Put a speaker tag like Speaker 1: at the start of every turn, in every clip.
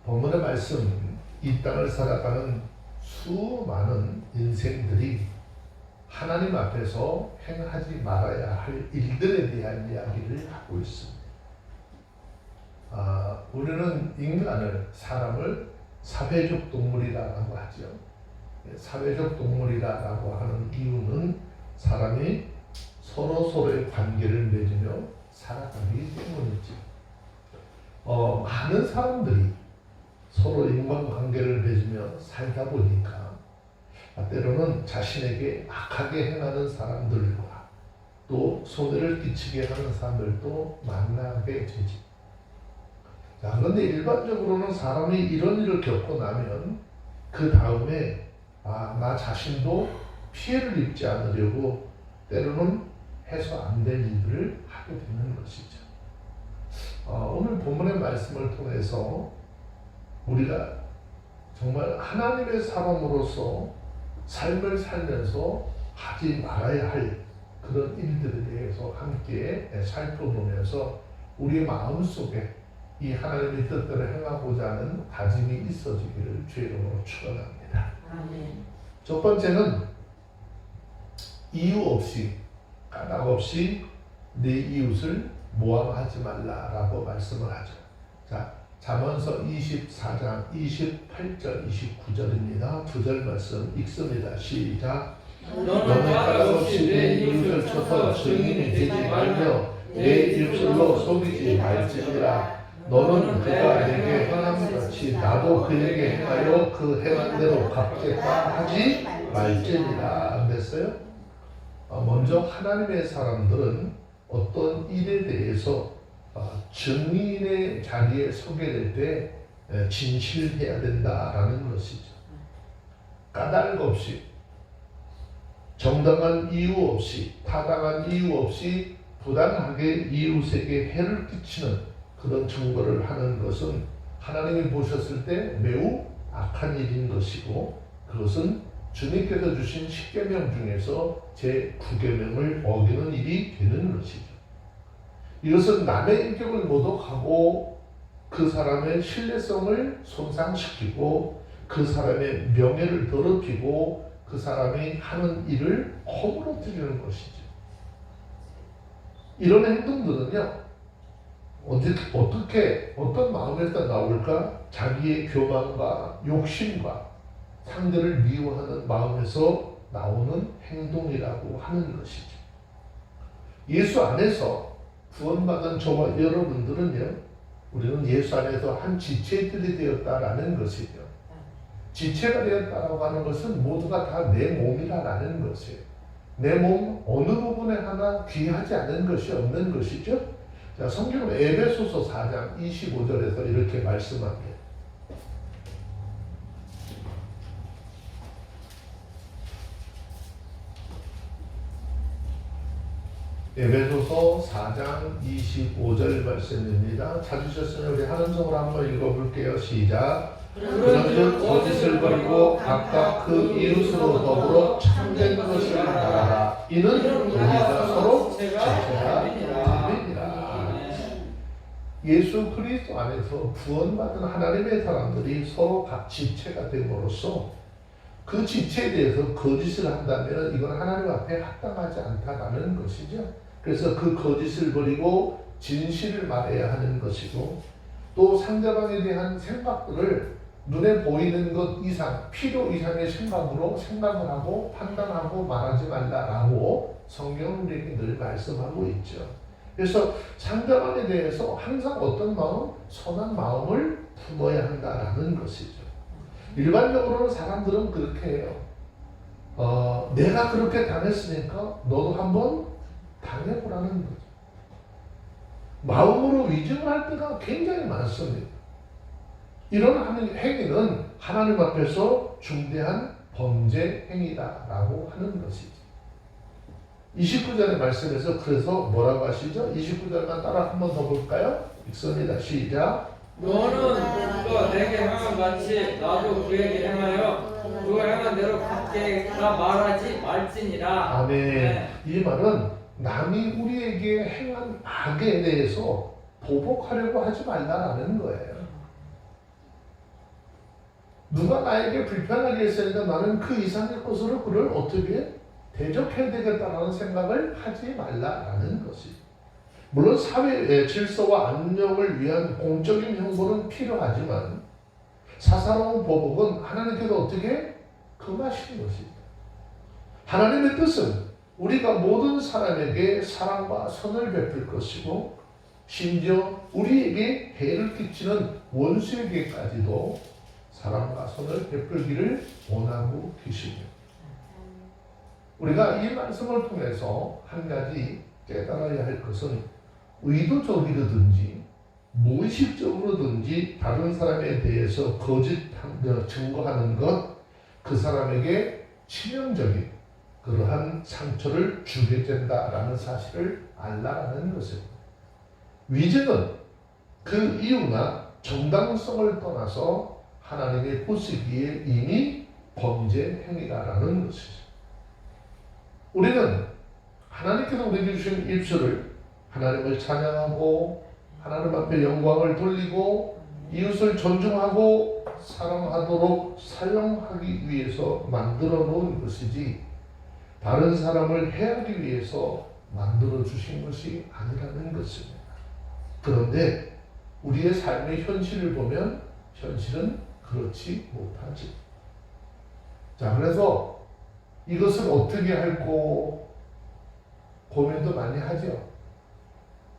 Speaker 1: 본문의 말씀, 이 땅을 살아가는 수많은 인생들이 하나님 앞에서 행하지 말아야 할 일들에 대한 이야기를 하고 있습니다. 우리는 인간을, 사람을 사회적 동물이라고 하죠. 사회적 동물이라고 하는 이유는 사람이 서로의 관계를 맺으며 살아가기 때문이죠. 많은 사람들이 서로 인간관계를 맺으며 살다 보니까 때로는 자신에게 악하게 행하는 사람들과 또 손해를 끼치게 하는 사람들도 만나게 되지. 자, 그런데 일반적으로는 사람이 이런 일을 겪고 나면 그 다음에 나 자신도 피해를 입지 않으려고 때로는 해서 안 될 일들을 하게 되는 것이죠. 오늘 본문의 말씀을 통해서 우리가 정말 하나님의 사람으로서 삶을 살면서 하지 말아야 할 그런 일들에 대해서 함께 살펴보면서 우리의 마음속에 이 하나님의 뜻대로 행하고자 하는 다짐이 있어지기를 주의 이름으로 축원합니다.
Speaker 2: 아멘.
Speaker 1: 첫 번째는 이유 없이, 까닭 없이 내 이웃을 모함하지 말라라고 말씀을 하죠. 자, 잠언서 24장 28절 29절입니다. 두 절 말씀 읽습니다. 시작.
Speaker 3: 너는 까닭 없이 내 이웃을 쳐서 증인이 되지 말며 내 입술로 속이지 말지니라. 너는 그가 내게 행한 같이 나도 그에게 행하여 그 행한 대로 갚겠다 하지 말지니라. 안 됐어요? 먼저 하나님의 사람들은 어떤 일에 대해서 증인의 자리에 서게 될 때 진실해야 된다라는 것이죠. 까닭 없이, 정당한 이유 없이, 타당한 이유 없이 부당하게 이웃에게 해를 끼치는 그런 증거를 하는 것은 하나님이 보셨을 때 매우 악한 일인 것이고, 그것은 주님께서 주신 10계명 중에서 제9계명을 어기는 일이 되는 것이죠. 이것은 남의 인격을 모독하고 그 사람의 신뢰성을 손상시키고 그 사람의 명예를 더럽히고 그 사람이 하는 일을 허물어뜨리는 것이죠. 이런 행동들은요, 어떤 마음에서 나올까? 자기의 교만과 욕심과 상대를 미워하는 마음에서 나오는 행동이라고 하는 것이죠. 예수 안에서 구원받은 저와 여러분들은요, 우리는 예수 안에서 한 지체들이 되었다라는 것이죠. 지체가 되었다라고 하는 것은 모두가 다 내 몸이다라는 것이에요. 내 몸 어느 부분에 하나 귀하지 않은 것이 없는 것이죠. 자, 성경은 에베소서 4장 25절에서 이렇게 말씀합니다. 에베소서 4장 25절 말씀입니다. 찾으셨으면 우리 한 음성으로 한번 읽어볼게요. 시작. 그런즉 거짓을 버리고 각각 그 이웃으로 더불어 참된 것을 말하라. 이는 우리가 서로 지체가 됨이니라. 예수 그리스도 안에서 구원받은 하나님의 사람들이 서로 각 지체가 됨으로써 그 지체에 대해서 거짓을 한다면 이건 하나님 앞에 합당하지 않다라는 것이죠. 그래서 그 거짓을 버리고 진실을 말해야 하는 것이고, 또 상대방에 대한 생각들을 눈에 보이는 것 이상, 필요 이상의 생각으로 생각을 하고 판단하고 말하지 말라라고 성경은 우리에게 늘 말씀하고 있죠. 그래서 상대방에 대해서 항상 어떤 마음? 선한 마음을 품어야 한다라는 것이죠. 일반적으로는 사람들은 그렇게 해요. 내가 그렇게 당했으니까 너도 한번 당해보라는 거죠. 마음으로 위증을 할 때가 굉장히 많습니다. 이런 행위는 하나님 앞에서 중대한 범죄 행위다라고 하는 것이죠. 29절의 말씀에서 그래서 뭐라고 하시죠? 29절만 따라 한 번 더 볼까요? 읽습니다. 시작. 너는 그가 내게 행한 같이 나도 그에게 행하여 그가 행한 대로 갚겠다 말하지 말지니라.
Speaker 1: 아멘.
Speaker 3: 네.
Speaker 1: 이 말은 남이 우리에게 행한 악에 대해서 보복하려고 하지 말라라는 거예요. 누가 나에게 불편하게 했으니까 나는 그 이상의 것으로 그를 어떻게 대적해야 되겠다라는 생각을 하지 말라라는 것이. 물론 사회의 질서와 안녕을 위한 공적인 형벌은 필요하지만 사사로운 보복은 하나님께서 어떻게 금하시는 것입니다. 하나님의 뜻은 우리가 모든 사람에게 사랑과 선을 베풀 것이고 심지어 우리에게 해를 끼치는 원수에게까지도 사랑과 선을 베풀기를 원하고 계십니다. 우리가 이 말씀을 통해서 한 가지 깨달아야 할 것은 의도적이라든지 무의식적으로든지 다른 사람에 대해서 거짓 증거하는 것, 그 사람에게 치명적인 그러한 상처를 주게 된다라는 사실을 알라라는 것입니다. 위증은 그 이유나 정당성을 떠나서 하나님의 보시기에 이미 범죄 행위다라는 것이죠. 우리는 하나님께서 우리에게 주신 입술을 하나님을 찬양하고 하나님 앞에 영광을 돌리고 이웃을 존중하고 사랑하도록 사용하기 위해서 만들어 놓은 것이지 다른 사람을 해하기 위해서 만들어 주신 것이 아니라는 것입니다. 그런데 우리의 삶의 현실을 보면 현실은 그렇지 못하지. 자, 그래서 이것을 어떻게 할고 고민도 많이 하죠.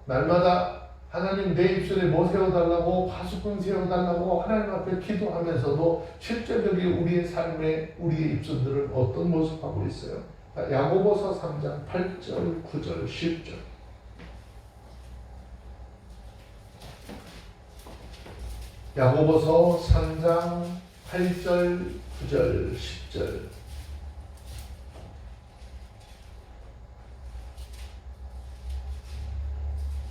Speaker 1: 날마다 하나님 내 입술에 뭐 세워달라고 파수꾼 세워달라고 하나님 앞에 기도하면서도 실제적인 우리의 삶에 우리의 입술들은 어떤 모습하고 있어요? 야고보서 3장 8절, 9절, 10절. 야고보서 3장 8절, 9절, 10절.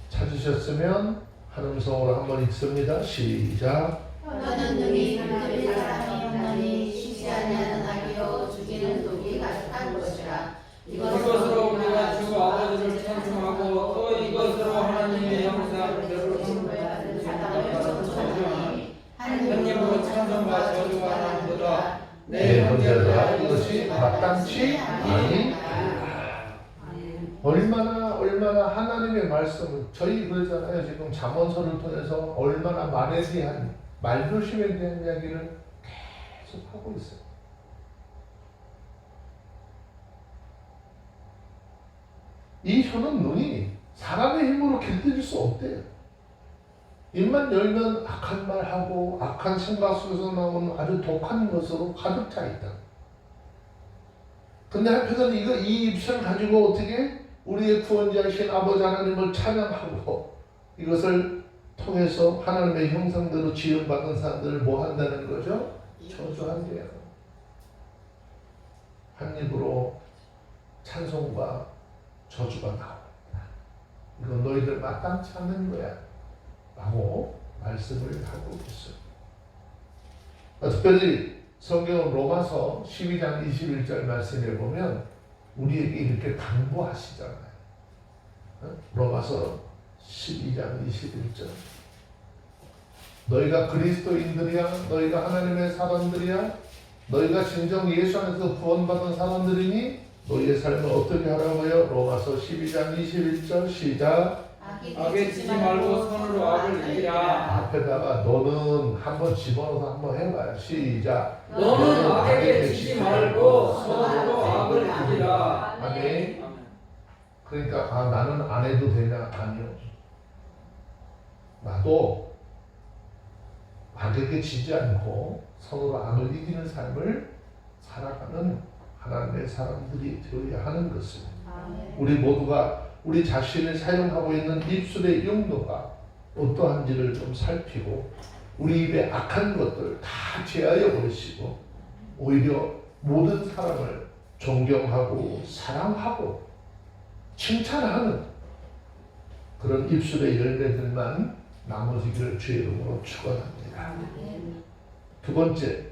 Speaker 1: 찾으셨으면 한 음성으로 한번 읽습니다. 시작.
Speaker 2: 너는 능히 그들의 사랑이 없나니 쉬지 아니하는 악이요 죽이는 독이 가득한 것이라.
Speaker 4: 이것으로 우리가 주 아버지를 찬송하고 또 이것으로 하나님의 형상대로
Speaker 2: 받은 사랑을 전하니
Speaker 4: 하나님으로 찬송과 저주가 하는도다.
Speaker 1: 내 형제들아 이것이 마땅치 아니. 얼마나 하나님의 말씀을 저희 그러잖아요. 지금 잠언서를 통해서 얼마나 말에 대한 말조심에 대한 이야기를 계속 하고 있어요. 이 혀는 눈이 사람의 힘으로 길들일 수 없대요. 입만 열면 악한 말하고 악한 생각 속에서 나오는 아주 독한 것으로 가득 차 있다. 근데 한편은 이 입술 가지고 어떻게 우리의 구원자이신 아버지 하나님을 찬양하고 이것을 통해서 하나님의 형상대로 지음받은 사람들을 뭐 한다는 거죠? 저주한대요. 한 입으로 찬송과 저주가 나옵니다. 이건 너희들 마땅치 않는 거야 라고 말씀을 하고 있어요. 특별히 성경 로마서 12장 21절 말씀에 보면 우리에게 이렇게 당부하시잖아요. 로마서 12장 21절. 너희가 그리스도인들이야, 너희가 하나님의 사람들이야, 너희가 진정 예수 안에서 구원받은 사람들이니 너희의 삶을 어떻게 하라고요? 로마서 12장 21절 시작.
Speaker 4: 악에 지지 말고 선으로 악을 이기라.
Speaker 1: 앞에다가 너는 한번 집어넣어서 한번 해봐요. 시작.
Speaker 4: 너는 악에게 지지 말고 선으로 악을 이기라.
Speaker 1: 아멘. 그러니까 나는 안 해도 되냐? 아니요. 나도 악에게 지지 않고 선으로 악을 이기는 삶을 살아가는 하나님의 사람들이 되어야 하는 것입니다. 우리 모두가 우리 자신을 사용하고 있는 입술의 용도가 어떠한지를 좀 살피고 우리 입에 악한 것들 다 제하여 버리시고 오히려 모든 사람을 존경하고 사랑하고 칭찬하는 그런 입술의 열매들만 나머지기를 주의 이름으로 축원합니다. 두 번째,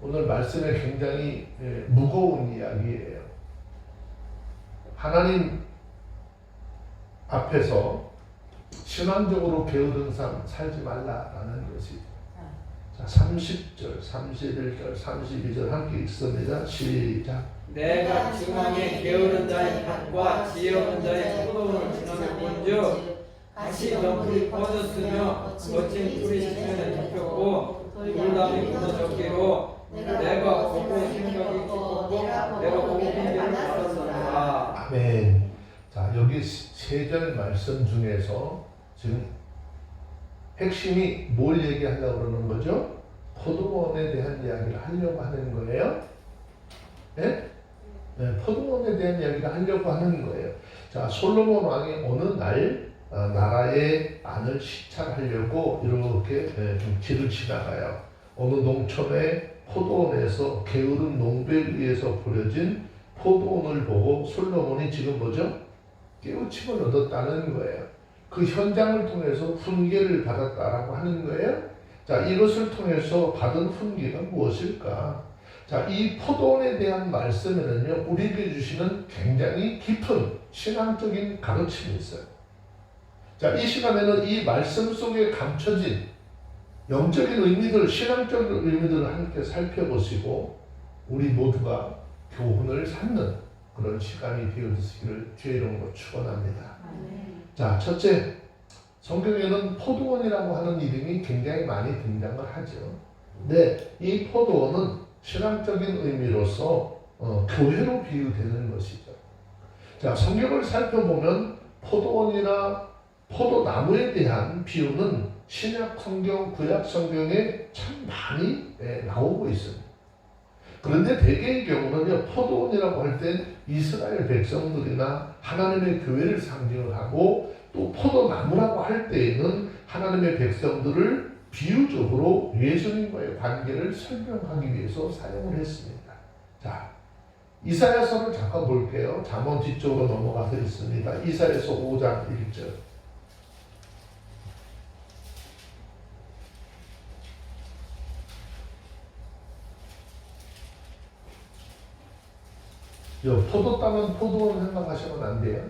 Speaker 1: 오늘 말씀에 굉장히 무거운 이야기예요. 하나님 앞에서 신앙적으로 게으른 삶 살지 말라라는 것이. 자, 30절, 31절, 32절 함께 읽습니다. 시작.
Speaker 4: 내가 중앙에 게으른 자의 밭과 지혜 없는 자의 포도원을 지나며 본즉 다시 덩굴이 퍼졌으며 거친 풀이 시면에 잡혔고 돌담이 무너졌기로 내가 보고 생각이 깊었고 내가 보고 핑계를 받았노라.
Speaker 1: 아멘. 자, 여기 세 절 말씀 중에서 지금 핵심이 뭘 얘기하려고 그러는 거죠? 포도원에 대한 이야기를 하려고 하는 거예요. 네? 네, 포도원에 대한 이야기를 하려고 하는 거예요. 자, 솔로몬 왕이 어느 날 나라의 안을 시찰하려고 이렇게 좀 길을 지나가요. 어느 농촌의 포도원에서 게으른 농부에 의해서 부려진 포도원을 보고 솔로몬이 지금 뭐죠? 깨우침을 얻었다는 거예요. 그 현장을 통해서 훈계를 받았다라고 하는 거예요. 자, 이것을 통해서 받은 훈계가 무엇일까? 자, 이 포도원에 대한 말씀에는요, 우리에게 주시는 굉장히 깊은 신앙적인 가르침이 있어요. 자, 이 시간에는 이 말씀 속에 감춰진 영적인 의미들, 신앙적인 의미들을 함께 살펴보시고 우리 모두가 교훈을 삼는 그런 시간이 되어주시기를 주의 이름으로 축원합니다. 자, 첫째, 성경에는 포도원이라고 하는 이름이 굉장히 많이 등장을 하죠. 근데 이 포도원은 신앙적인 의미로서 교회로 비유되는 것이죠. 자, 성경을 살펴보면 포도원이나 포도나무에 대한 비유는 신약 성경, 구약 성경에 참 많이 나오고 있습니다. 그런데 대개의 경우는요, 포도원이라고 할 땐 이스라엘 백성들이나 하나님의 교회를 상징을 하고 또 포도나무라고 할 때에는 하나님의 백성들을 비유적으로 예수님과의 관계를 설명하기 위해서 사용을 했습니다. 자, 이사야서를 잠깐 볼게요. 잠언 뒤쪽으로 넘어가서 있습니다. 이사야서 5장 1절. 포도 따면 포도원 생각하시면 안 돼요.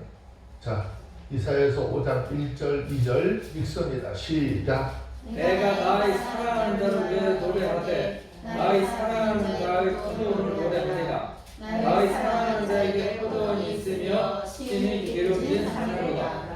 Speaker 1: 자, 이사야서 5장 1절, 2절 읽습니다. 시작.
Speaker 4: 내가 나의 사랑하는 자를 위해 노래하되 나의 사랑하는 자의 포도원을 노래하리라. 나의 사랑하는 자에게 포도원이 있으며 신이 기름진 산으로다.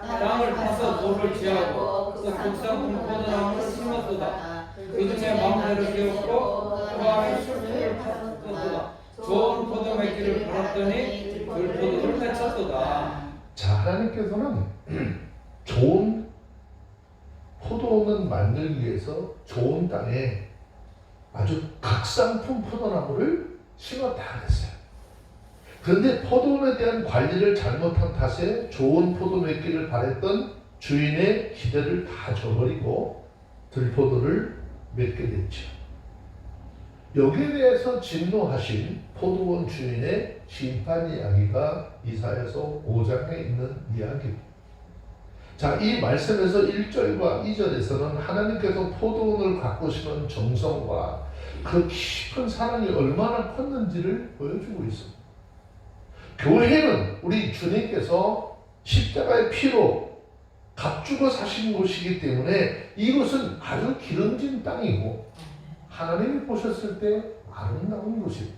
Speaker 4: 땅을 파서 돌을 지하고 그 곡상 포도나무를 심었도다. 그 중에 망대를 세웠고 그 안에 술풀을 탔도다. 좋은 포도 맺기를 바랐더니 들포도를 맺혔도다.
Speaker 1: 자, 하나님께서는 좋은 포도원을 만들기 위해서 좋은 땅에 아주 각상품 포도나무를 심었다 그랬어요. 그런데 포도원에 대한 관리를 잘못한 탓에 좋은 포도 맺기를 바랬던 주인의 기대를 다 저버리고 들포도를 맺게 됐죠. 여기에 대해서 진노하신 포도원 주인의 심판 이야기가 이사야서 5장에 있는 이야기입니다. 자, 이 말씀에서 1절과 2절에서는 하나님께서 포도원을 가꾸시는 정성과 그 깊은 사랑이 얼마나 컸는지를 보여주고 있습니다. 교회는 우리 주님께서 십자가의 피로 값주고 사신 곳이기 때문에 이것은 아주 기름진 땅이고 하나님이 보셨을 때 아름다운 곳입니다.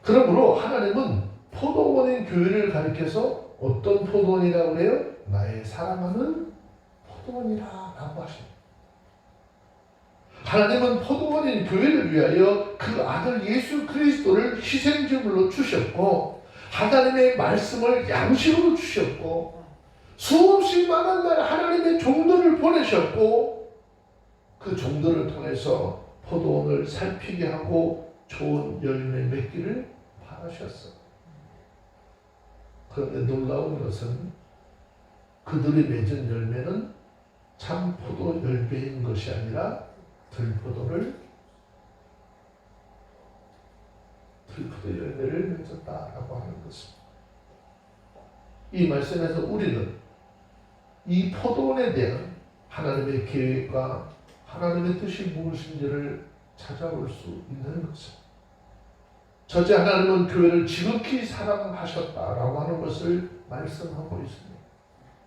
Speaker 1: 그러므로 하나님은 포도원인 교회를 가리켜서 어떤 포도원이라고 그래요? 나의 사랑하는 포도원이라고 하십니다. 하나님은 포도원인 교회를 위하여 그 아들 예수 그리스도를 희생제물로 주셨고 하나님의 말씀을 양식으로 주셨고 수없이 많은 날 하나님의 종들을 보내셨고 그 종들을 통해서 포도원을 살피게 하고 좋은 열매 맺기를 바라셨어. 그런데 놀라운 것은 그들이 맺은 열매는 참 포도 열매인 것이 아니라 들포도 열매를 맺었다라고 하는 것입니다. 이 말씀에서 우리는 이 포도원에 대한 하나님의 계획과 하나님의 뜻이 무엇인지를 찾아볼 수 있는 것입니다. 첫째, 하나님은 교회를 지극히 사랑하셨다라고 하는 것을 말씀하고 있습니다.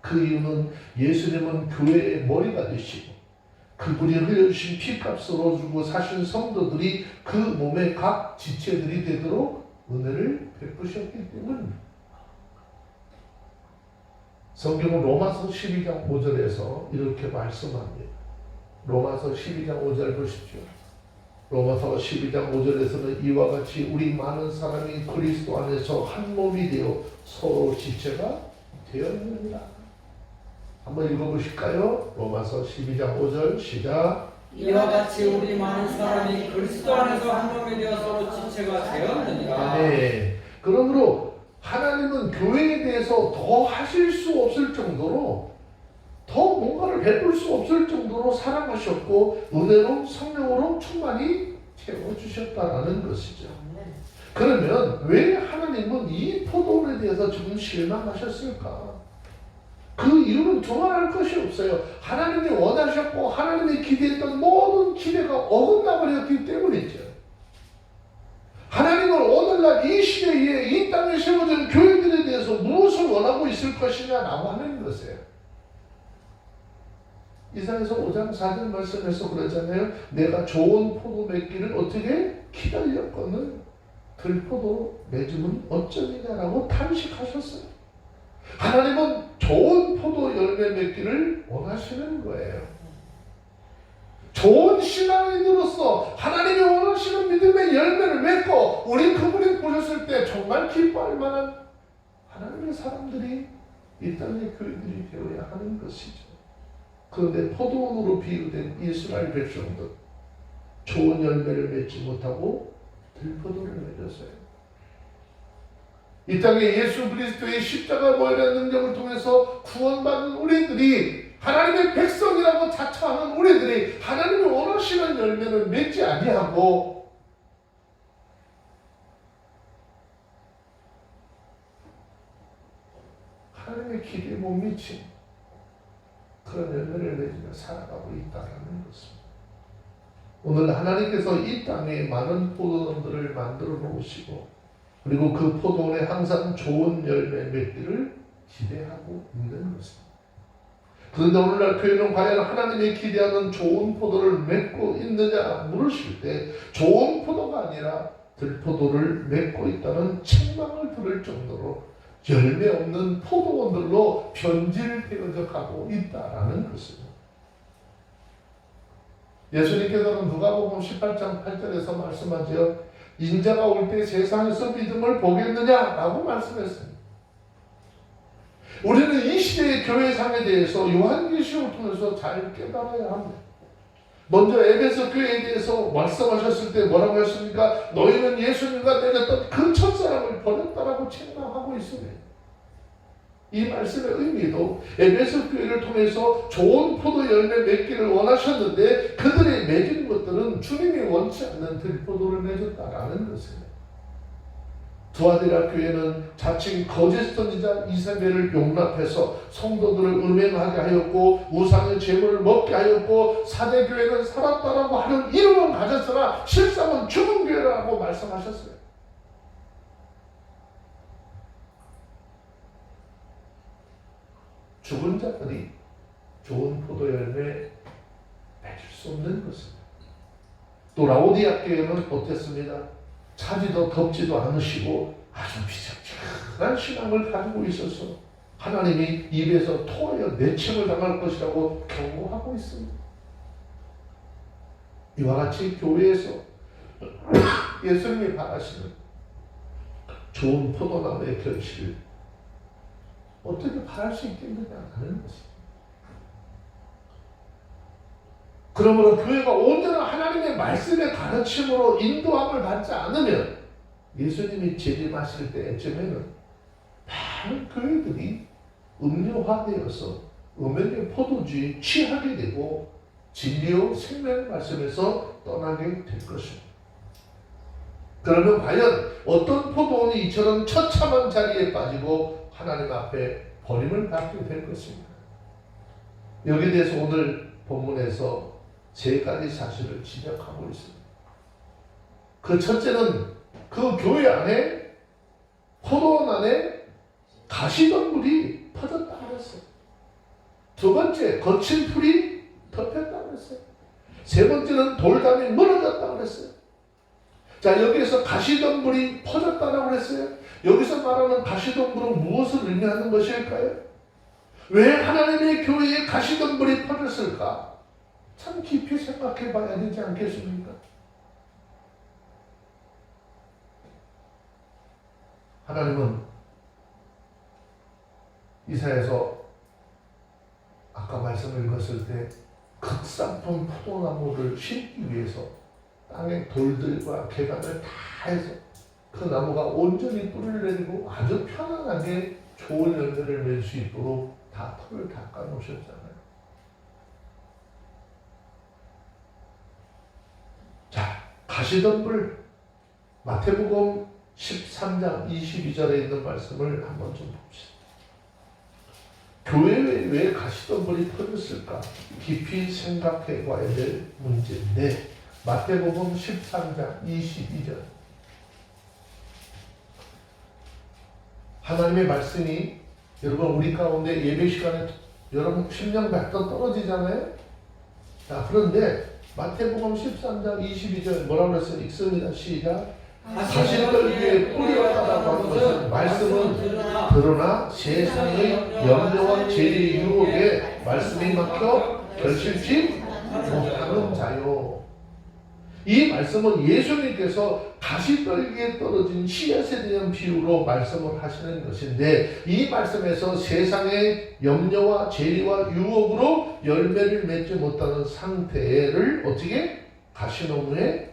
Speaker 1: 그 이유는 예수님은 교회의 머리가 되시고 그분이 흘려주신 피값으로 주고 사신 성도들이 그 몸의 각 지체들이 되도록 은혜를 베푸셨기 때문입니다. 성경은 로마서 12장 5절에서 이렇게 말씀합니다. 로마서 12장 5절 보십시오. 로마서 12장 5절에서는 이와 같이 우리 많은 사람이 그리스도 안에서 한 몸이 되어 서로 지체가 되었느니라. 한번 읽어보실까요? 로마서 12장 5절 시작.
Speaker 4: 이와 같이 우리 많은 사람이 그리스도 안에서 한 몸이 되어 서로 지체가 되었느니라.
Speaker 1: 네. 그러므로 하나님은 교회에 대해서 더 하실 수 없을 정도로 더 뭔가를 베풀 수 없을 정도로 사랑하셨고 은혜로 성령으로 충만히 채워주셨다라는 것이죠. 그러면 왜 하나님은 이 포도원에 대해서 지금 실망하셨을까? 그 이유는 두말할 것이 없어요. 하나님이 원하셨고 하나님이 기대했던 모든 기대가 어긋나 버렸기 때문이죠. 하나님은 오늘날 이 시대에 이 땅에 세워진 교회들에 대해서 무엇을 원하고 있을 것이냐라고 하는 것이에요. 이사야서 5장 4절 말씀에서 그러잖아요. 내가 좋은 포도 맺기를 어떻게 기다렸거늘 들포도 맺으면 어쩌느냐라고 탄식하셨어요. 하나님은 좋은 포도 열매 맺기를 원하시는 거예요. 좋은 신앙인으로서 하나님이 원하시는 믿음의 열매를 맺고 우리 그분이 보셨을 때 정말 기뻐할 만한 하나님의 사람들이 이 땅의 교회들이 되어야 하는 것이죠. 그런데 포도원으로 비유된 이스라엘 백성들 좋은 열매를 맺지 못하고 들포도를 맺었어요. 이 땅에 예수 그리스도의 십자가 보혈의 능력을 통해서 구원받은 우리들이 하나님의 백성이라고 자처하는 우리들이 하나님이 원하시는 열매를 맺지 아니하고 하나님의 기대에 못 미친 그런 열매를 맺으며 살아가고 있다는 것입니다. 오늘 하나님께서 이 땅에 많은 포도원들을 만들어 놓으시고 그리고 그 포도원에 항상 좋은 열매 맺기를 기대하고 있는 것입니다. 그런데 오늘날 교회는 과연 하나님이 기대하는 좋은 포도를 맺고 있느냐 물으실 때 좋은 포도가 아니라 들포도를 맺고 있다는 책망을 들을 정도로 열매 없는 포도원들로 변질되어져 가고 있다라는 것입니다. 예수님께서는 누가복음 18장 8절에서 말씀하죠. 인자가 올 때 세상에서 믿음을 보겠느냐라고 말씀했습니다. 우리는 이 시대의 교회상에 대해서 요한계시록을 통해서 잘 깨달아야 합니다. 먼저 에베소 교회에 대해서 말씀하셨을 때 뭐라고 했습니까? 너희는 예수님과 내렸던 그 첫사랑을 버렸다라고 책망하고 있습니다. 이 말씀의 의미도 에베소 교회를 통해서 좋은 포도 열매 맺기를 원하셨는데 그들이 맺은 것들은 주님이 원치 않는 들포도를 맺었다라는 것입니다. 두아디라 교회는 자칭 거짓 선지자 이사벨을 용납해서 성도들을 음행하게 하였고 우상의 제물을 먹게 하였고 사대교회는 살았다라고 하는 이름은 가졌으나 실상은 죽은 교회라고 말씀하셨어요. 죽은 자들이 좋은 포도 열매 맺을 수 없는 것입니다. 또 라오디아 교회는 어땠습니다? 차지도 덥지도 않으시고 아주 비정직한 신앙을 가지고 있어서 하나님이 입에서 토하여 내침을 당할 것이라고 경고하고 있습니다. 이와 같이 교회에서 예수님이 바라시는 좋은 포도나무의 결실을 어떻게 바랄 수 있겠느냐 하는 것입니다. 그러므로 교회가 온전한 하나님의 말씀의 가르침으로 인도함을 받지 않으면 예수님이 재림하실 때쯤에는 많은 교회들이 음료화되어서 음행의 포도주에 취하게 되고 진리요 생명의 말씀에서 떠나게 될 것입니다. 그러면 과연 어떤 포도원이 이처럼 처참한 자리에 빠지고 하나님 앞에 버림을 받게 될 것입니다. 여기에 대해서 오늘 본문에서 세 가지 사실을 지적하고 있습니다. 그 첫째는 그 교회 안에 포도원 안에 가시덤불이 퍼졌다 그랬어요. 두 번째 거친 풀이 덮였다 그랬어요. 세 번째는 돌담이 무너졌다고 그랬어요. 자, 여기에서 가시덤불이 퍼졌다고 그랬어요. 여기서 말하는 가시덤불은 무엇을 의미하는 것일까요? 왜 하나님의 교회에 가시덤불이 퍼졌을까? 참 깊이 생각해 봐야 되지 않겠습니까? 하나님은 이사야서 아까 말씀을 읽었을 때 극상품 포도나무를 심기 위해서 땅에 돌들과 개간을 다 해서 그 나무가 온전히 뿌리를 내리고 아주 편안하게 좋은 열매를 낼 수 있도록 다 털을 닦아 놓으셨잖아요. 자, 가시덤불 마태복음 13장 22절에 있는 말씀을 한번 좀 봅시다. 교회에 왜 가시덤불이 퍼졌을까? 깊이 생각해 봐야 될 문제인데 마태복음 13장 22절 하나님의 말씀이 여러분 우리 가운데 예배 시간에 여러분 심령백도 떨어지잖아요. 자, 그런데 마태복음 13장 22절 뭐라고 그랬어요? 읽습니다. 시작. 가시떨기에 뿌리였다라고 하는 것은 말씀은 드러나 세상의 염려와 죄의 유혹에 말씀이 막혀 결실치 못하는 자요. 이 말씀은 예수님께서 가시떨기에 떨어진 씨앗에 대한 비유로 말씀을 하시는 것인데 이 말씀에서 세상의 염려와 죄와 유혹으로 열매를 맺지 못하는 상태를 어떻게 가시나무에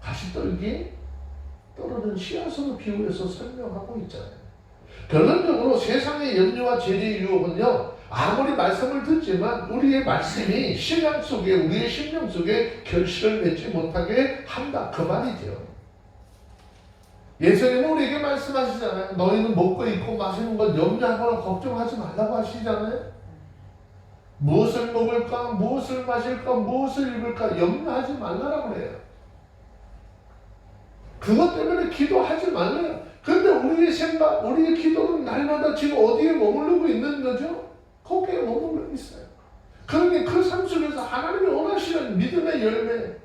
Speaker 1: 가시떨기에 떨어진 씨앗으로 비유해서 설명하고 있잖아요. 결론적으로 세상의 염려와 죄의 유혹은요, 아무리 말씀을 듣지만 우리의 말씀이 신앙 속에 우리의 심령 속에 결실을 맺지 못하게 한다 그 말이죠. 예수님은 우리에게 말씀하시잖아요. 너희는 먹고 입고 마시는 것 염려하거나 걱정하지 말라고 하시잖아요. 무엇을 먹을까, 무엇을 마실까, 무엇을 입을까 염려하지 말라고 그래요. 그것 때문에 기도하지 말래요. 근데 우리의 생각, 우리의 기도는 날마다 지금 어디에 머무르고 있는 거죠? 거기에 머무르고 있어요. 그러니 그 삶 속에서 하나님이 원하시는 믿음의 열매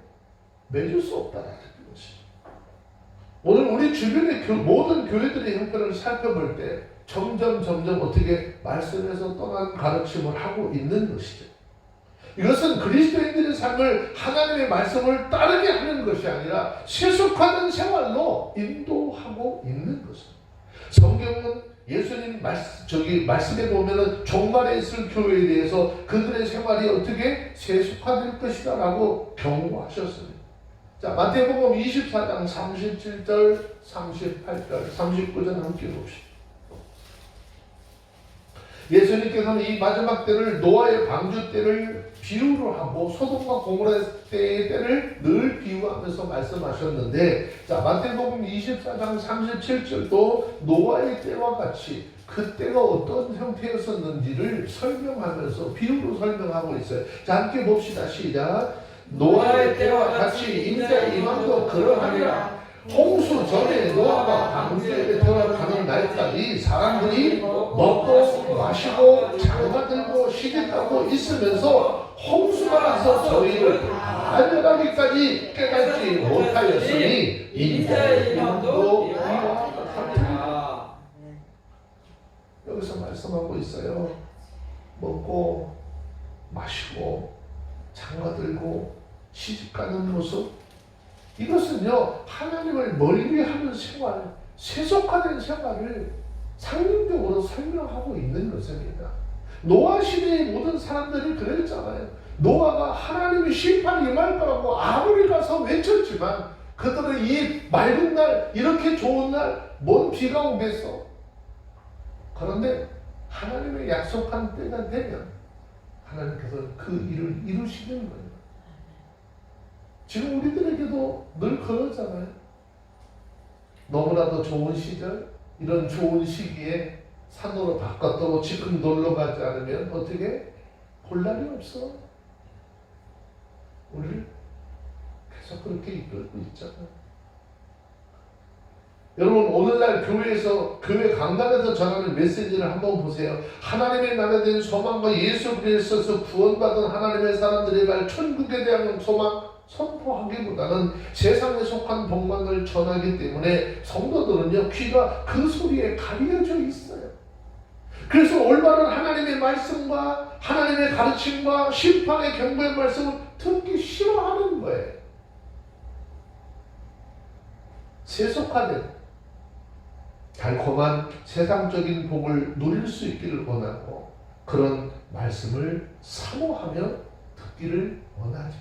Speaker 1: 맺을 수 없다는 것이죠. 오늘 우리 주변의 모든 교회들의 형편을 살펴볼 때 점점 어떻게 말씀에서 떠난 가르침을 하고 있는 것이죠. 이것은 그리스도인들의 삶을 하나님의 말씀을 따르게 하는 것이 아니라 세속화된 생활로 인도하고 있는 것입니다. 성경은 예수님 말씀에 보면은 종말에 있을 교회에 대해서 그들의 생활이 어떻게 세속화될 것이다 라고 경고하셨습니다. 자, 마태복음 24장 37절, 38절, 39절 함께 봅시다. 예수님께서는 이 마지막 때를 노아의 방주 때를 비유로 하고 소돔과 고모라 때의 때를 늘 비유하면서 말씀하셨는데, 자, 마태복음 24장 37절도 노아의 때와 같이 그 때가 어떤 형태였었는지를 설명하면서 비유로 설명하고 있어요. 자, 함께 봅시다. 시작. 노아의 때와 같이 인자의 임함도 그러하리라. 홍수 전에 노아가 방주에 들어가는 날까지 사람들이 먹고 마시고 장가들고 시집가고 있으면서 홍수가 나서 저희를 다 멸하기까지 깨닫지 못하였으니 인자의 임함도 이와 같으리라. 여기서 말씀하고 있어요. 먹고 마시고 장가들고 시집가는 모습, 이것은요 하나님을 멀리하는 생활, 세속화된 생활을 상징적으로 설명하고 있는 것입니다. 노아 시대의 모든 사람들이 그랬잖아요. 노아가 하나님이 심판이 임할 거라고 아무리 가서 외쳤지만 그들은 이 맑은 날, 이렇게 좋은 날 뭔 비가 오겠어. 그런데 하나님의 약속한 때가 되면 하나님께서 그 일을 이루시는 거예요. 지금 우리들에게도 늘 그러잖아요. 너무나도 좋은 시절, 이런 좋은 시기에 산으로 바깥으로 지금 놀러 가지 않으면 어떻게 볼 날이 없어. 우리를 계속 그렇게 이끌고 있잖아요. 여러분 오늘날 교회에서 교회 강단에서 전하는 메시지를 한번 보세요. 하나님의 나라에 대한 소망과 예수 그리스도에서 구원받은 하나님의 사람들의 말 천국에 대한 소망 선포하기보다는 세상에 속한 복망을 전하기 때문에 성도들은요 귀가 그 소리에 가려져 있어요. 그래서 올바른 하나님의 말씀과 하나님의 가르침과 심판의 경고의 말씀을 듣기 싫어하는 거예요. 세속화된 달콤한 세상적인 복을 누릴 수 있기를 원하고 그런 말씀을 사모하며 듣기를 원하죠.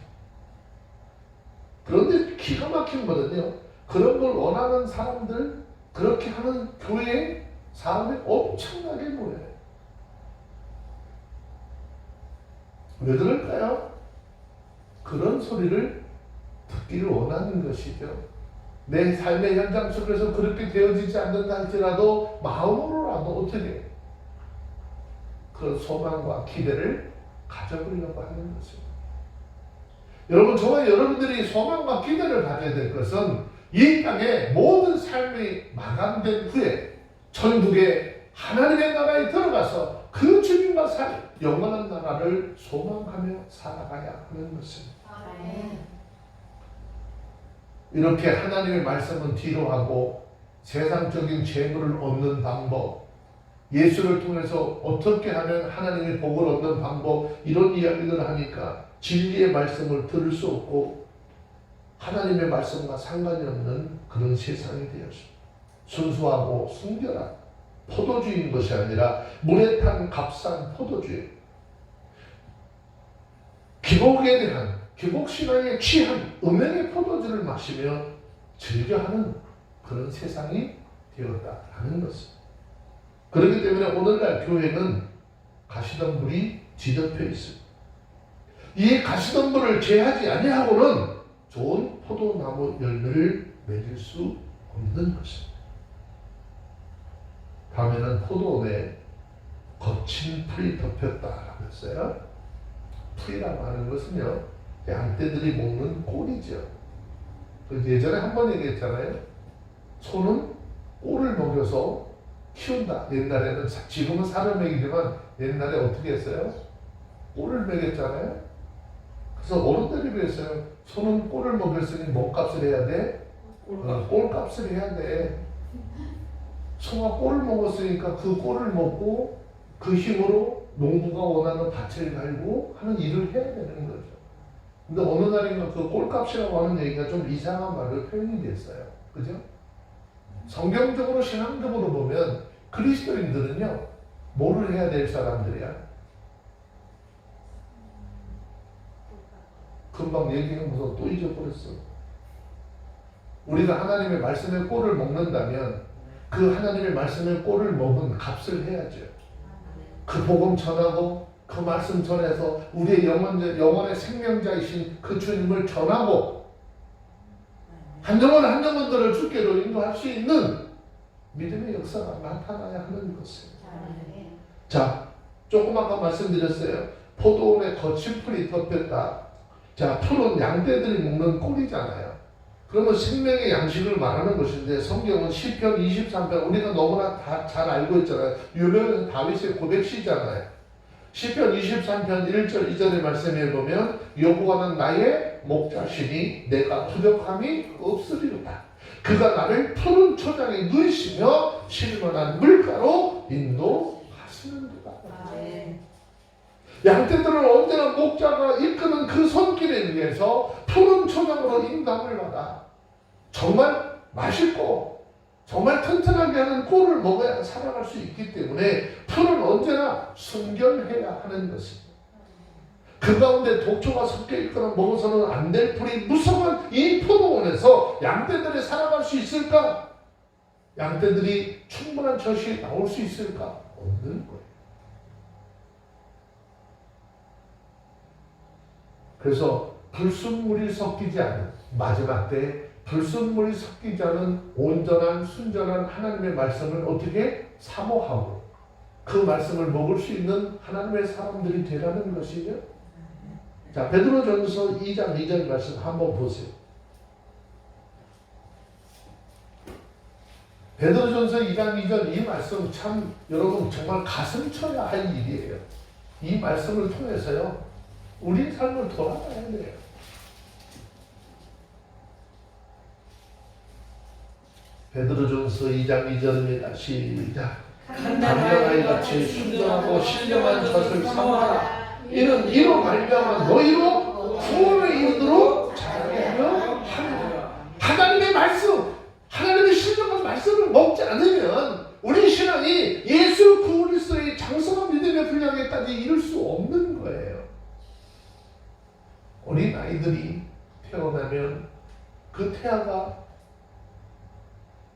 Speaker 1: 그런데 기가 막힌 거는요. 그런 걸 원하는 사람들, 그렇게 하는 교회에 사람이 엄청나게 모여요. 왜 그럴까요? 그런 소리를 듣기를 원하는 것이죠. 내 삶의 현장 속에서 그렇게 되어지지 않는다 할지라도 마음으로라도 어떻게 그런 소망과 기대를 가져보려고 하는 것입니다. 여러분 저와 여러분들이 소망과 기대를 가져야 될 것은 이 땅의 모든 삶이 마감된 후에 천국의 하나님의 나라에 들어가서 그 주님과 살 영원한 나라를 소망하며 살아가야 하는 것입니다. 이렇게 하나님의 말씀은 뒤로 하고 세상적인 재물을 얻는 방법, 예수를 통해서 어떻게 하면 하나님의 복을 얻는 방법 이런 이야기를 하니까 진리의 말씀을 들을 수 없고 하나님의 말씀과 상관이 없는 그런 세상이 되었습니다. 순수하고 순결한 포도주인 것이 아니라 물에 탄 값싼 포도주예요. 기복에 대한 기복신앙에 취한 음행의 포도주를 마시며 즐겨하는 그런 세상이 되었다라는 것입니다. 그렇기 때문에 오늘날 교회는 가시덤불이 뒤덮여 있습니다. 이 가시덤불을 제하지 아니하고는 좋은 포도나무 열매를 맺을 수 없는 것입니다. 다음에는 포도원에 거친 풀이 덮였다라고 했어요. 풀이라고 하는 것은요 양떼들이 먹는 꼴이죠. 예전에 한 번 얘기했잖아요. 소는 꼴을 먹여서 키운다. 옛날에는 지금은 살을 먹이지만 옛날에 어떻게 했어요? 꼴을 먹였잖아요. 그래서 어른들이 그랬어요. 소는 꼴을 먹였으니 몸값을 해야 돼? 꼴값을 해야 돼. 소가 꼴을 먹었으니까 그 꼴을 먹고 그 힘으로 농부가 원하는 밭을 갈고 하는 일을 해야 되는 거죠. 근데 어느 날인가 그 꼴값이라고 하는 얘기가 좀 이상한 말로 표현이 됐어요. 그죠? 성경적으로 신앙적으로 보면 그리스도인들은요 뭐를 해야 될 사람들이야? 금방 얘기하면서 또 잊어버렸어. 우리가 하나님의 말씀의 꼴을 먹는다면 그 하나님의 말씀의 꼴을 먹은 값을 해야죠. 그 복음 전하고 그 말씀 전해서 우리의 영혼의 생명자이신 그 주님을 전하고 한 영혼들을 주께로 인도할 수 있는 믿음의 역사가 나타나야 하는 것입니다. 자, 조금 아까 말씀드렸어요. 포도원에 거친 풀이 덮였다. 자, 풀은 양떼들이 먹는 꼴이잖아요. 그러면 생명의 양식을 말하는 것인데 성경은 시편 23편 우리가 너무나 다 잘 알고 있잖아요. 유명한 다윗의 고백시잖아요. 시편 23편 1절 2절의 말씀에 보면 여호와는 나의 목자시니 내가 부족함이 없으리로다. 그가 나를 푸른 초장에 누이시며 실만한 물가로 인도하시는도다. 양떼들은 언제나 목자가 이끄는 그 손길에 의해서 푸른 초장으로 인도함을 받아 정말 맛있고 정말 튼튼하게 하는 꼴을 먹어야 살아갈 수 있기 때문에 풀은 언제나 순결해야 하는 것입니다. 그 가운데 독초가 섞여 있거나 먹어서는 안 될 풀이 무성한 이 포도원에서 양떼들이 살아갈 수 있을까? 양떼들이 충분한 젖이 나올 수 있을까? 없는 거예요. 그래서 불순물이 섞이지 않은 마지막 때 불순물이 섞이지 않은 온전한 순전한 하나님의 말씀을 어떻게 사모하고 그 말씀을 먹을 수 있는 하나님의 사람들이 되라는 것이죠. 자, 베드로전서 2장 2절 말씀 한번 보세요. 베드로전서 2장 2절 이 말씀 참 여러분 정말 가슴 쳐야 할 일이에요. 이 말씀을 통해서요 우리 삶을 돌아가야 돼요. 베드로전서 2장 2절입니다. 시작. 단련아이 같이 순전하고 신령한 젖을 삼아라. 이는 이로 말미암아 너희로 구원을 이루도록 자라게 하려 함이라. 하나님의 말씀, 하나님의 신령한 말씀을 먹지 않으면 우리 신앙이 예수 그리스도의 장성한 믿음의 분량에까지 이룰 수 없는 거예요. 어린 아이들이 태어나면 그 태아가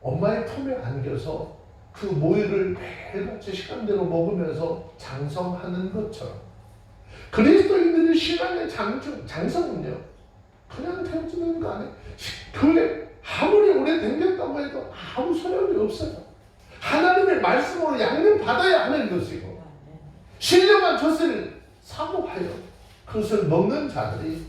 Speaker 1: 엄마의 품에 안겨서 그 모유를 매일같이 시간대로 먹으면서 장성하는 것처럼 그리스도인들의 신앙의 장성은요 그냥 태어지는 거 아니에요. 교회 아무리 오래 댕겼다고 해도 아무 소용이 없어요. 하나님의 말씀으로 양육받아야 하는 것이고 신령한 젖을 사모하여 그것을 먹는 자들이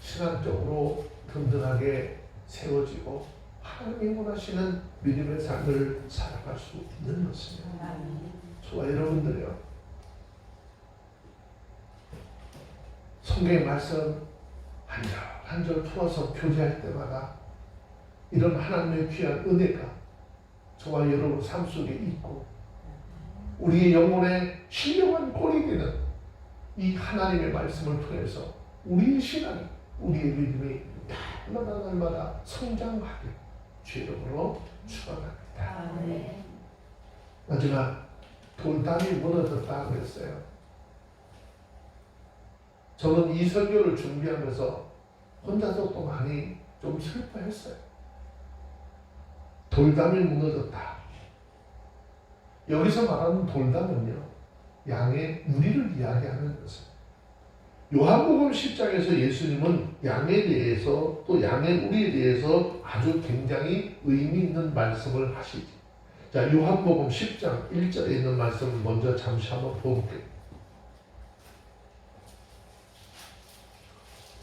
Speaker 1: 신앙적으로 든든하게 세워지고 하나님이 원하시는 믿음의 삶을 살아갈 수 있는 것입니다. 저와 여러분들이요 성경의 말씀 한 절 한 절 풀어서 교제할 때마다 이런 하나님의 귀한 은혜가 저와 여러분 삶 속에 있고 우리의 영혼에 신령한 꼴이 되는 이 하나님의 말씀을 통해서 우리의 신앙이 우리의 믿음이 날마다 성장하게 주님으로 축원합니다. 마지막 돌담이 무너졌다 그랬어요. 저는 이 설교를 준비하면서 혼자서 또 많이 좀 슬퍼했어요. 돌담이 무너졌다. 여기서 말하는 돌담은요 양의 우리를 이야기하는 것입니다. 요한복음 10장에서 예수님은 양에 대해서 또 양의 우리에 대해서 아주 굉장히 의미 있는 말씀을 하시지. 자, 요한복음 10장 1절에 있는 말씀을 먼저 잠시 한번 볼게요.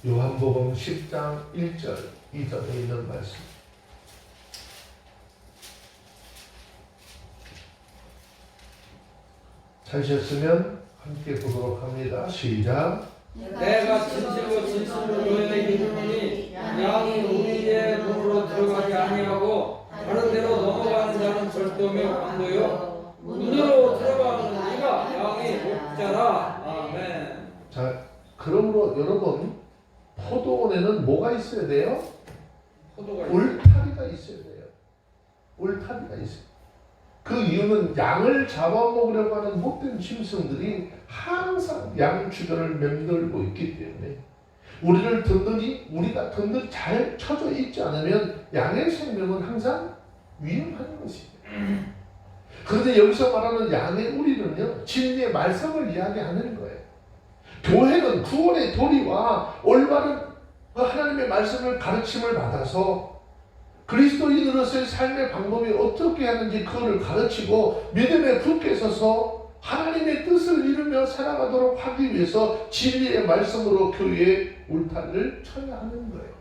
Speaker 1: 요한복음 10장 1절 2절에 있는 말씀. 찾으셨으면 함께 보도록 합니다. 시작.
Speaker 4: 내가 진실로 진실로 너희에게 이르노니 양이 우리의 문으로 들어가지 아니하고 다른 데로 넘어가는 자는 절도며 광도요 문으로 들어가는 이가 양의 목자라. 아멘.
Speaker 1: 자, 그러므로 여러분 포도원에는 뭐가 있어야 돼요?
Speaker 4: 포도가
Speaker 1: 울타리가 있어야 돼요. 울타리가 있어요. 그 이유는 양을 잡아먹으려고 하는 못된 짐승들이 항상 양 주변을 맴돌고 있기 때문에 우리가 든든히 잘 쳐져 있지 않으면 양의 생명은 항상 위험한 것입니다. 그런데 여기서 말하는 양의 우리는요 진리의 말씀을 이야기하는 거예요. 교회는 구원의 도리와 올바른 하나님의 말씀을 가르침을 받아서 그리스도인으로서의 삶의 방법이 어떻게 하는지 그거를 가르치고 믿음에 굳게 서서 하나님의 뜻을 이루며 살아가도록 하기 위해서 진리의 말씀으로 교회의 울타리를 쳐야 하는 거예요.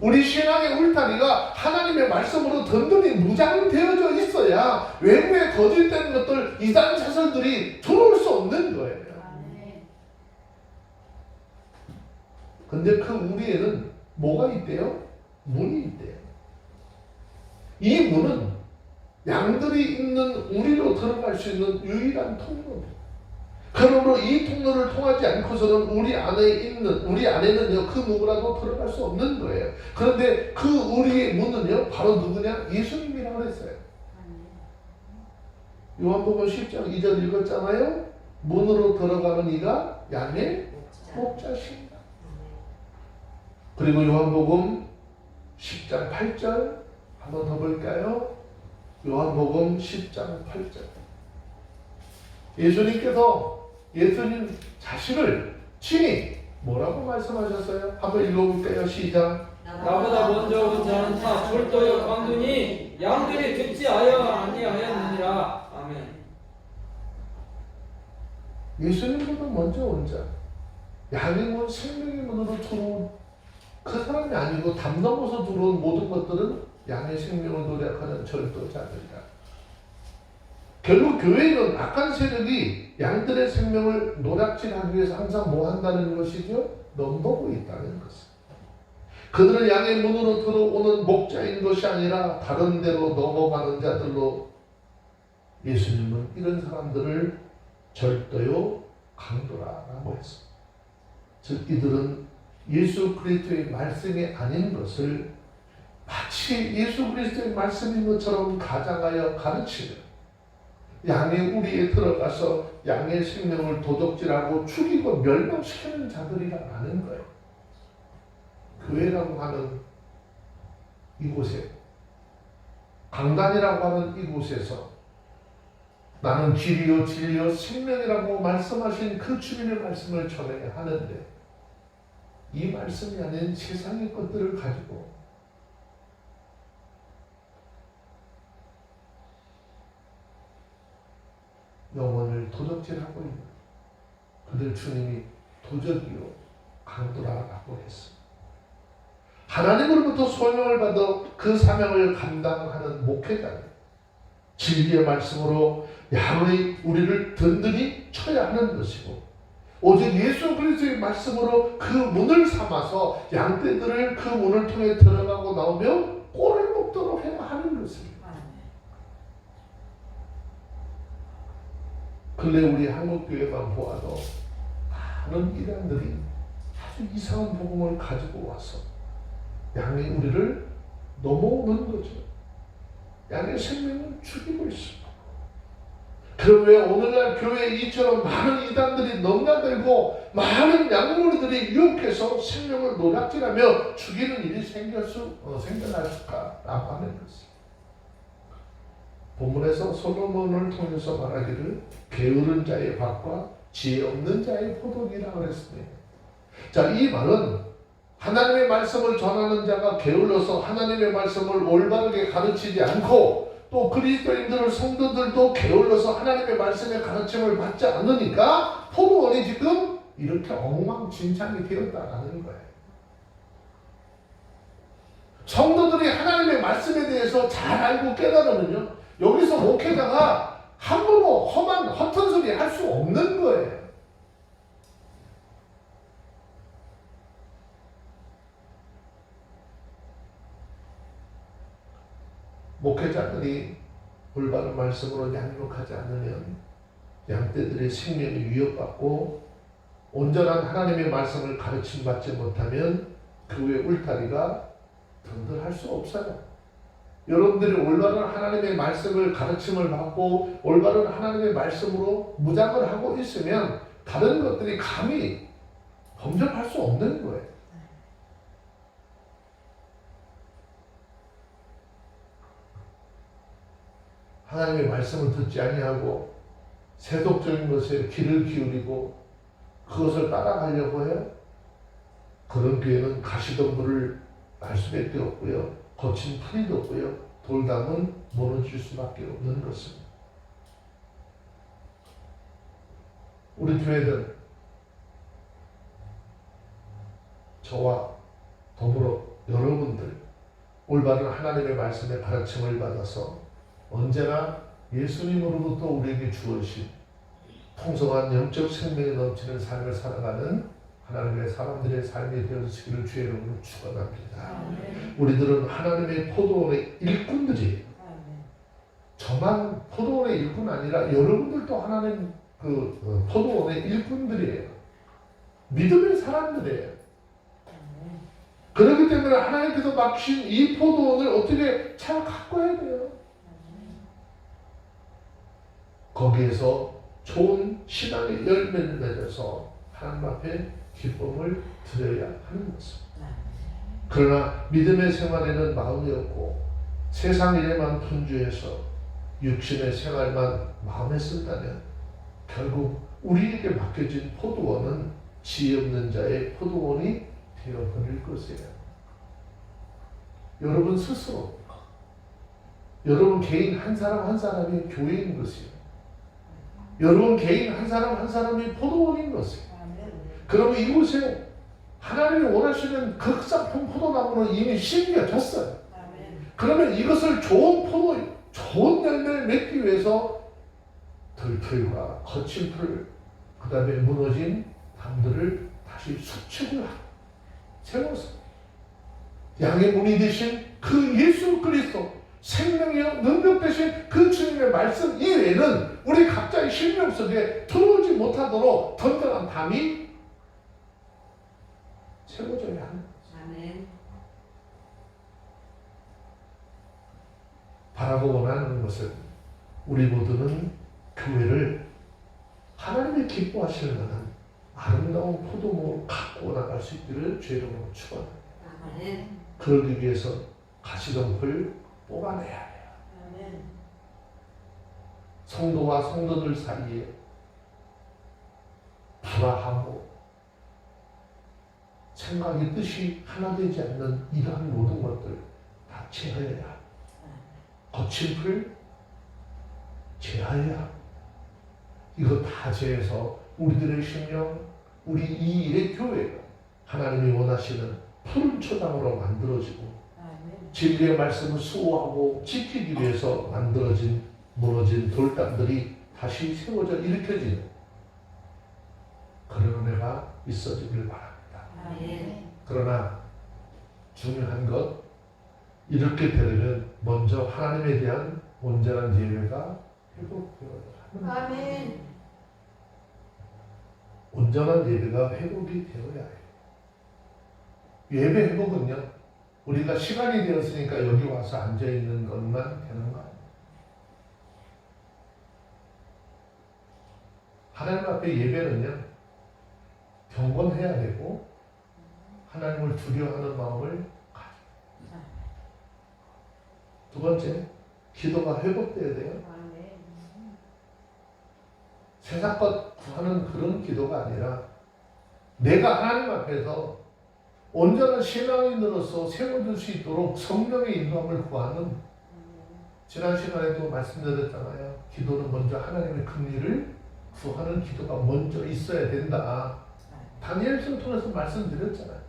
Speaker 1: 우리 신앙의 울타리가 하나님의 말씀으로 든든히 무장되어져 있어야 외부의 거짓된 것들, 이단 사설들이 들어올 수 없는 거예요. 근데 그 우리에는 뭐가 있대요? 문이 있대요. 이 문은 양들이 있는 우리로 들어갈 수 있는 유일한 통로입니다. 그러므로 이 통로를 통하지 않고서는 우리 안에는요 그 누구라도 들어갈 수 없는 거예요. 그런데 그 우리의 문은요 바로 누구냐? 예수님이라고 했어요. 요한복음 10장 2절 읽었잖아요. 문으로 들어가는 이가 양의 목자십니다. 그리고 요한복음 10장 8절 한번 더 볼까요? 요한복음 10장 8절. 예수님 자신을 친히 뭐라고 말씀하셨어요? 한번 읽어볼까요? 시작.
Speaker 4: 나보다 먼저 온 자는 다 절도요 광두니 양들이 듣지 아니하였느니라. 아멘.
Speaker 1: 예수님보다 먼저 온 자, 양의 문, 생명의 문으로 들어온 그 사람이 아니고 담 넘어서 들어온 모든 것들은 양의 생명을 노력하는 절도자들이다. 결국 교회는 악한 세력이 양들의 생명을 노략질하기 위해서 항상 뭐 한다는 것이죠? 넘보고 있다는 것입니다. 그들은 양의 문으로 들어오는 목자인 것이 아니라 다른 데로 넘어가는 자들로, 예수님은 이런 사람들을 절도요 강도라라고 했습니다. 즉 이들은 예수 그리스도의 말씀이 아닌 것을 마치 예수 그리스도의 말씀인 것처럼 가장하여 가르치며 양의 우리에 들어가서 양의 생명을 도둑질하고 죽이고 멸망시키는 자들이라는 거예요. 교회라고 하는 이곳에, 강단이라고 하는 이곳에서 나는 길이요 진리요 생명이라고 말씀하신 그 주님의 말씀을 전해야 하는데, 이 말씀이 아닌 세상의 것들을 가지고 영혼을 도둑질하고 있는 그들 주님이 도적이요 강도라고 했습니다. 하나님으로부터 소명을 받아 그 사명을 감당하는 목회자는 진리의 말씀으로 양의 우리를 든든히 쳐야 하는 것이고, 오직 예수 그리스도의 말씀으로 그 문을 삼아서 양떼들을 그 문을 통해 들어가고 나오면 꼴을 먹도록 해야 하는 것입니다. 근래 우리 한국교회만 보아도 많은 이단들이 아주 이상한 복음을 가지고 와서 양의 우리를 넘어오는 거죠. 양의 생명을 죽이고 있습니다. 그럼 왜 오늘날 교회에 이처럼 많은 이단들이 넘나들고 많은 양무리들이 유혹해서 생명을 노략질하며 죽이는 일이 생겨날까라고 하는 것입니다. 본문에서 솔로몬을 통해서 말하기를 게으른 자의 밭과 지혜 없는 자의 포도기라 그랬습니다. 자, 이 말은 하나님의 말씀을 전하는 자가 게을러서 하나님의 말씀을 올바르게 가르치지 않고, 또 그리스도인들 성도들도 게을러서 하나님의 말씀의 가르침을 받지 않으니까 포도원이 지금 이렇게 엉망진창이 되었다라는 거예요. 성도들이 하나님의 말씀에 대해서 잘 알고 깨달으면요, 여기서 목회자가 함부로 허튼 소리 할 수 없는 거예요. 목회자들이 올바른 말씀으로 양육하지 않으면 양떼들의 생명이 위협받고, 온전한 하나님의 말씀을 가르침받지 못하면 교회 울타리가 든든할 수 없어요. 여러분들이 올바른 하나님의 말씀을 가르침을 받고 올바른 하나님의 말씀으로 무장을 하고 있으면 다른 것들이 감히 범접할 수 없는 거예요. 하나님의 말씀을 듣지 아니하고 세속적인 것에 귀를 기울이고 그것을 따라가려고 해요. 그런 교회는 가시덤불을 날 수밖에 없고요, 거친 풀이도 없고요, 돌담은 무너질 수밖에 없는 것입니다. 우리 교회는 저와 더불어 여러분들 올바른 하나님의 말씀의 가르침을 받아서 언제나 예수님으로부터 우리에게 주어진 풍성한 영적 생명이 넘치는 삶을 살아가는 하나님의 사람들의 삶이 되어지기를 주의 이름으로 축원합니다. 우리들은 하나님의 포도원의 일꾼들이에요. 저만 포도원의 일꾼 아니라 여러분들도 하나님 그 포도원의 일꾼들이에요. 믿음의 사람들이에요. 그렇기 때문에 하나님께서 맡기신 이 포도원을 어떻게 잘 가꿔야 돼요. 거기에서 좋은 신앙의 열매를 맺어서 하나님 앞에 기쁨을 드려야 하는 것입니다. 그러나 믿음의 생활에는 마음이 없고 세상 일에만 분주해서 육신의 생활만 마음에 쓴다면 결국 우리에게 맡겨진 포도원은 지혜 없는 자의 포도원이 되어버릴 것이에요. 여러분 스스로, 여러분 개인 한 사람 한 사람이 교회인 것이에요. 여러분 개인 한 사람 한 사람이 포도원인 것이에요. 그러면 이곳에 하나님이 원하시는 극상품 포도나무는 이미 심겨졌어요. 그러면 이것을 좋은 포도, 좋은 열매를 맺기 위해서 들풀과 거친 풀, 그 다음에 무너진 담들을 다시 수축을 하고 세워서 양의 문이 되신 그 예수 그리스도 생명이요 능력 되신 그 주님의 말씀 이외에는 우리 각자의 심령 속에 들어오지 못하도록 던전한 담이 세워져야 합니다.
Speaker 2: 아멘.
Speaker 1: 바라고 원하는 것은 우리 모두는 교회를 하나님이 기뻐하시는 만한 아름다운 포도목으로 갖고 나갈 수 있기를 주의 이름으로 축원합니다.
Speaker 2: 아멘.
Speaker 1: 그러기 위해서 가시덤불 뽑아내야 해요.
Speaker 2: 아멘.
Speaker 1: 성도와 성도들 사이에 불화하고 생각이 뜻이 하나 되지 않는 이러한 모든 것들 다 제어해야 합니다. 거친 풀 제어해야 합니다. 이거 다 제해서 우리들의 심령, 우리 이 일의 교회가 하나님이 원하시는 푸른 초당으로 만들어지고
Speaker 2: 아멘.
Speaker 1: 진리의 말씀을 수호하고 지키기 위해서 만들어진 무너진 돌담들이 다시 세워져 일으켜지는 그런 은혜가 있어지길 바랍니다.
Speaker 2: 아멘.
Speaker 1: 그러나 중요한 것 이렇게 되려면 먼저 하나님에 대한 온전한 예배가 회복되어야 합니다.
Speaker 2: 아멘.
Speaker 1: 온전한 예배가 회복이 되어야 해요. 예배 회복은요, 우리가 시간이 되었으니까 여기 와서 앉아있는 것만 되는 거 아니에요. 하나님 앞에 예배는요, 경건해야 되고, 하나님을 두려워하는 마음을 가지고. 두 번째, 기도가 회복돼야 돼요.
Speaker 2: 아멘.
Speaker 1: 세상 것 구하는 그런 기도가 아니라 내가 하나님 앞에서 온전한 신앙인으로서 세워질 수 있도록 성령의 인도함을 구하는 지난 시간에도 말씀드렸잖아요. 기도는 먼저 하나님의 긍휼을 구하는 기도가 먼저 있어야 된다. 다니엘서를 통해서 말씀드렸잖아요.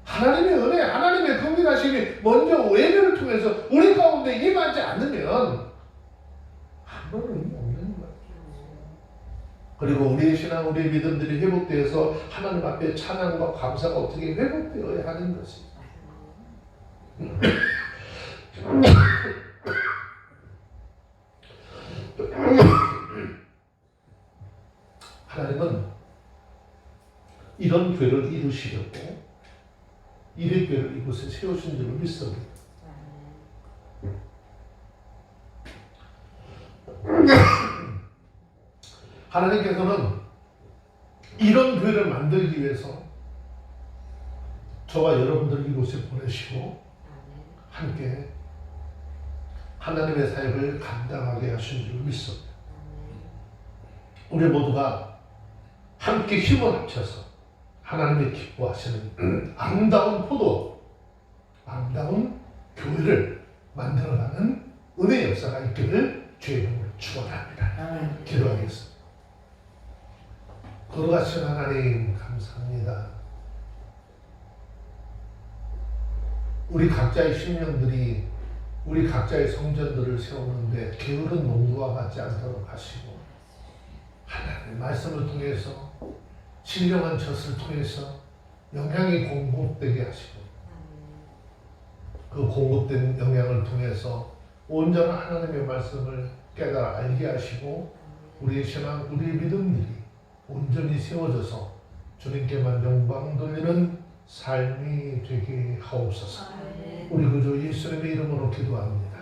Speaker 1: 하나님의 은혜, 하나님의 긍휼하심이 먼저 예배를 통해서 우리 가운데 임하지 않으면 아무런 의미 없는 거예요. 그리고 우리의 신앙, 우리의 믿음들이 회복되어서 하나님 앞에 찬양과 감사가 어떻게 회복되어야 하는 것이. 하나님은 이런 교회를 이루시려고 이의 교회를 이곳에 세우신 줄을 믿습니다. 하나님께서는 이런 교회를 만들기 위해서 저와 여러분들을 이곳에 보내시고 함께 하나님의 사역을 감당하게 하신 줄 믿습니다. 우리 모두가 함께 힘을 합쳐서 하나님이 기뻐하시는 아름다운 포도, 아름다운 교회를 만들어가는 은혜 역사가 있기를 주의 이름으로 축원합니다. 기도하겠습니다. 거룩하신 하나님 감사합니다. 우리 각자의 심령들이 우리 각자의 성전들을 세우는데 게으른 농부와 같지 않도록 하시고 하나님의 말씀을 통해서 신령한 젖을 통해서 영양이 공급되게 하시고 그 공급된 영양을 통해서 온전한 하나님의 말씀을 깨달아 알게 하시고 우리의 신앙, 우리의 믿음들이 온전히 세워져서 주님께만 영광 돌리는 삶이 되게 하옵소서. 우리 구주 예수님의 이름으로 기도합니다.